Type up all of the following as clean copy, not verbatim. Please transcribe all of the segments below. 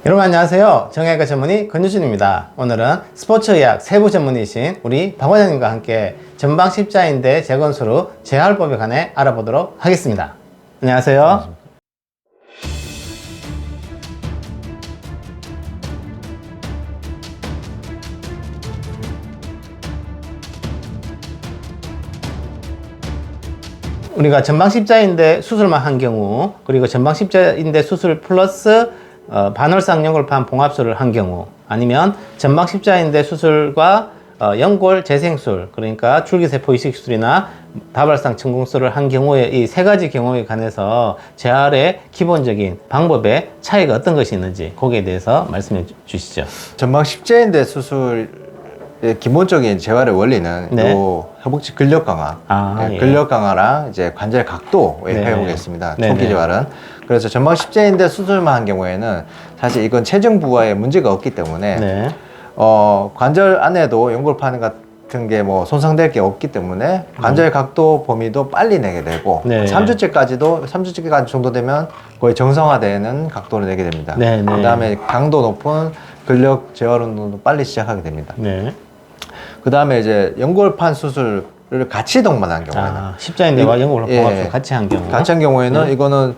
여러분 안녕하세요. 정형외과 전문의 권유준입니다. 오늘은 스포츠의학 세부 전문의이신 우리 박 원장님과 함께 전방 십자인대 재건수로 재활법에 관해 알아보도록 하겠습니다. 안녕하세요. 우리가 전방 십자인대 수술만 한 경우, 그리고 전방 십자인대 수술 플러스 반월상 연골판 봉합술을 한 경우, 아니면 전방 십자인대 수술과 연골 재생술, 그러니까 줄기세포 이식술이나 다발상 천공술을 한 경우에 이 세 가지 경우에 관해서 재활의 기본적인 방법의 차이가 어떤 것이 있는지 거기에 대해서 말씀해 주시죠. 전방 십자인대 수술의 기본적인 재활의 원리는 네. 요 허벅지 근력 강화, 예. 근력 강화랑 이제 관절 각도에 네. 활용했습니다. 네. 초기 재활은. 그래서 전방 십자인대 수술만 한 경우에는 사실 이건 체중 부하에 문제가 없기 때문에 네. 관절 안에도 연골판 같은 게 뭐 손상될 게 없기 때문에 관절 각도 범위도 빨리 내게 되고 네. 3주째까지 정도 되면 거의 정상화되는 각도를 내게 됩니다. 네, 네. 그다음에 강도 높은 근력 재활 운동도 빨리 시작하게 됩니다. 네. 그다음에 이제 연골판 수술을 같이 동반한 경우에는 십자인대와 연골판 예. 봉합술 같이 한 경우. 같이 한 경우에는 네. 이거는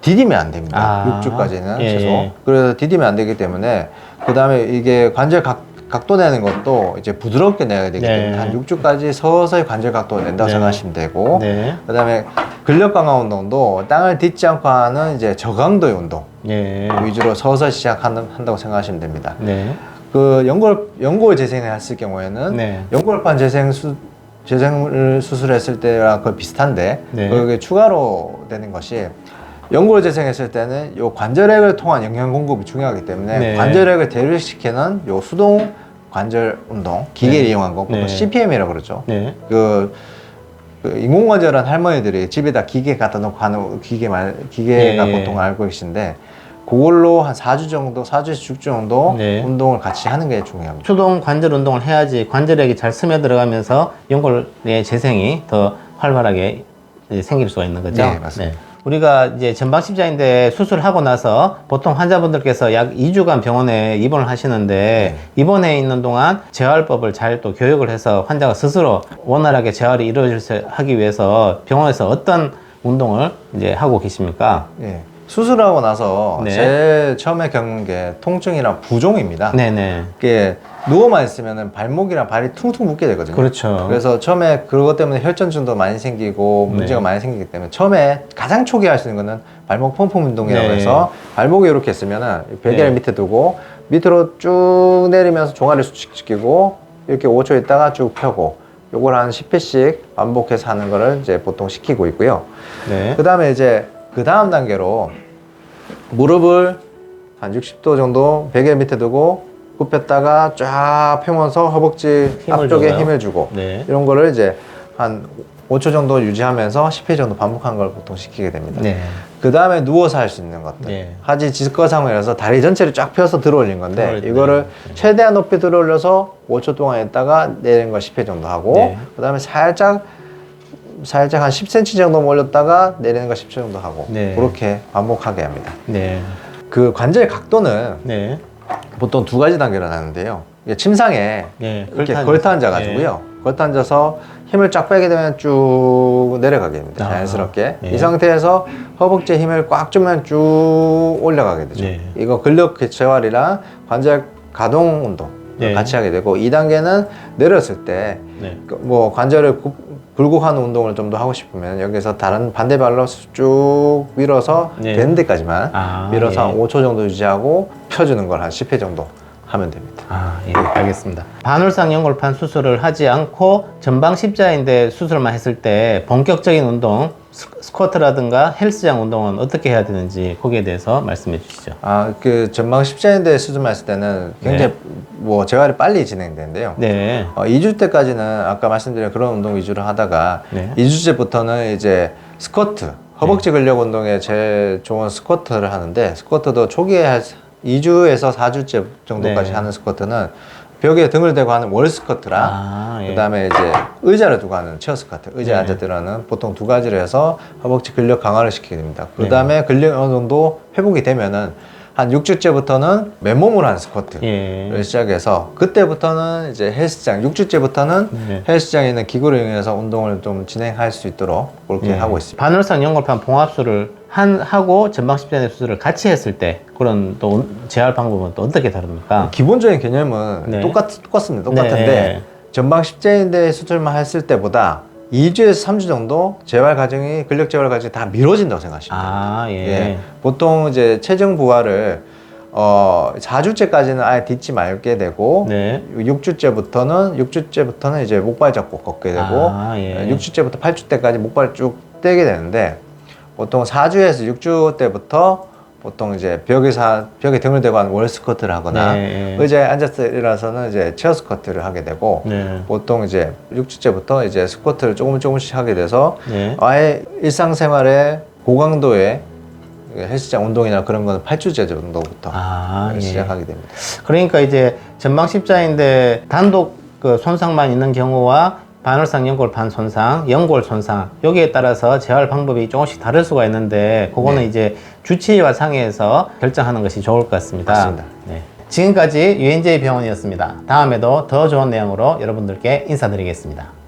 디디면 안 됩니다. 6주까지는 예, 최소. 예. 그래서 디디면 안 되기 때문에 그다음에 이게 관절 각도 내는 것도 이제 부드럽게 내야 되기 네. 때문에 한 6주까지 서서히 관절 각도를 낸다고 네. 생각하시면 되고 네. 그다음에 근력 강화 운동도 땅을 딛지 않고 하는 이제 저강도의 운동 예. 위주로 서서히 시작한다고 생각하시면 됩니다. 네. 그 연골 재생을 했을 경우에는 네. 연골판 재생을 수술했을 때랑 거의 비슷한데 네. 거기에 추가로 되는 것이 연골 재생했을 때는 요 관절액을 통한 영양 공급이 중요하기 때문에 네. 관절액을 대류시키는 요 수동 관절 운동, 기계를 네. 이용한 거, 네. CPM이라고 그러죠. 네. 그 인공관절한 할머니들이 집에다 기계 갖다 놓고 하는 기계가 네. 보통 알고 계신데 그걸로 한 4주 정도, 4주에서 6주 정도 네. 운동을 같이 하는 게 중요합니다. 수동 관절 운동을 해야지 관절액이 잘 스며 들어가면서 연골의 재생이 더 활발하게 생길 수가 있는 거죠. 네, 맞습니다. 우리가 이제 전방 십자인대 수술하고 나서 보통 환자분들께서 약 2주간 병원에 입원을 하시는데 입원해 있는 동안 재활법을 잘 또 교육을 해서 환자가 스스로 원활하게 재활이 이루어질 하기 위해서 병원에서 어떤 운동을 이제 하고 계십니까? 예. 수술하고 나서 네. 제일 처음에 겪는 게 통증이랑 부종입니다. 네네. 이게 누워만 있으면 발목이랑 발이 퉁퉁 붓게 되거든요. 그렇죠. 그래서 처음에 그것 때문에 혈전증도 많이 생기고 문제가 네. 많이 생기기 때문에 처음에 가장 초기 할 수 있는 거는 발목 펌펌 운동이라고 네. 해서 발목이 이렇게 있으면은 베개를 네. 밑에 두고 밑으로 쭉 내리면서 종아리 수축시키고 이렇게 5초 있다가 쭉 펴고 요걸 한 10회씩 반복해서 하는 거를 이제 보통 시키고 있고요. 네. 그 다음에 이제 그 다음 단계로 무릎을 한 60도 정도 베개 밑에 두고 굽혔다가 쫙 펴면서 허벅지 힘을 앞쪽에 줘요? 힘을 주고 네. 이런 거를 이제 한 5초 정도 유지하면서 10회 정도 반복한 걸 보통 시키게 됩니다. 네. 그 다음에 누워서 할 수 있는 것들. 네. 하지 직거상이라서 다리 전체를 쫙 펴서 들어 올린 건데 들어올리네. 이거를 최대한 높이 들어 올려서 5초 동안 있다가 내리는 걸 10회 정도 하고 네. 그 다음에 살짝 한 10cm 정도 올렸다가 내리는 거 10초 정도 하고 네. 그렇게 반복하게 합니다. 네. 그 관절 각도는 네. 보통 두 가지 단계로 나누는데요. 이게 침상에 네. 이렇게 걸터 앉아가지고요. 걸터 앉아서 힘을 쫙 빼게 되면 쭉 내려가게 됩니다. 자연스럽게. 네. 이 상태에서 허벅지에 힘을 꽉 주면 쭉 올라가게 되죠. 네. 이거 근력 재활이랑 관절 가동 운동 네. 같이 하게 되고 2단계는 내렸을 때 네. 뭐 관절을 굴곡하는 운동을 좀 더 하고 싶으면 여기서 다른 반대발로 쭉 밀어서 네. 되는 데까지만 밀어서 예. 한 5초 정도 유지하고 펴주는 걸 한 10회 정도 하면 됩니다. 예, 알겠습니다. 반월상 연골판 수술을 하지 않고 전방 십자인대 수술만 했을 때 본격적인 운동, 스쿼트라든가 헬스장 운동은 어떻게 해야 되는지 거기에 대해서 말씀해 주시죠. 그 전방 십자인대 수술만 했을 때는 굉장히 뭐 재활이 빨리 진행되는데요. 네. 2주 때까지는 아까 말씀드린 그런 운동 위주로 하다가 네. 2주째부터는 이제 스쿼트, 허벅지 근력 운동에 제일 좋은 스쿼트를 하는데 스쿼트도 초기에 2주에서 4주째 정도까지 네. 하는 스쿼트는 벽에 등을 대고 하는 월 스쿼트랑 예. 그 다음에 이제 의자를 두고 하는 체어 스쿼트, 의자에 네. 앉아들어는 보통 두 가지를 해서 허벅지 근력 강화를 시키게 됩니다. 그 다음에 근력 어느 정도 회복이 되면은 한 6주째부터는 맨몸으로 하는 스쿼트를 예. 시작해서 그때부터는 이제 헬스장 6주째부터는 네. 헬스장에 있는 기구를 이용해서 운동을 좀 진행할 수 있도록 그렇게 예. 하고 있습니다. 반월상 연골판 봉합술을 하고 전방 십자인대 수술을 같이 했을 때 그런 또 재활 방법은 또 어떻게 다릅니까? 기본적인 개념은 네. 똑같습니다. 똑같은데 네. 전방 십자인대 수술만 했을 때보다 2주에서 3주 정도 재활 과정이 근력 재활 과정이 다 미뤄진다고 생각하시면 돼요. 아, 예. 예. 보통 이제 체중 부하를 4주째까지는 아예 딛지 말게 되고 네. 6주째부터는 이제 목발 잡고 걷게 되고 아, 예. 6주째부터 8주 때까지 목발 쭉 떼게 되는데 보통 4주에서 6주 때부터 보통 이제 벽에 등을 대고 하는 월 스쿼트를 하거나 네. 의자에 앉아서 일어나서는 이제 체어 스쿼트를 하게 되고 네. 보통 이제 6주째부터 이제 스쿼트를 조금씩 하게 돼서 네. 아예 일상생활의 고강도의 헬스장 운동이나 그런 거는 8주째 정도부터 아, 예. 시작하게 됩니다. 그러니까 이제 전방 십자인대 단독 그 손상만 있는 경우와 반월상 연골판 손상, 연골 손상 여기에 따라서 재활 방법이 조금씩 다를 수가 있는데 그거는 네. 이제 주치의와 상의해서 결정하는 것이 좋을 것 같습니다. 맞습니다. 네. 지금까지 유엔제이 병원이었습니다. 다음에도 더 좋은 내용으로 여러분들께 인사드리겠습니다.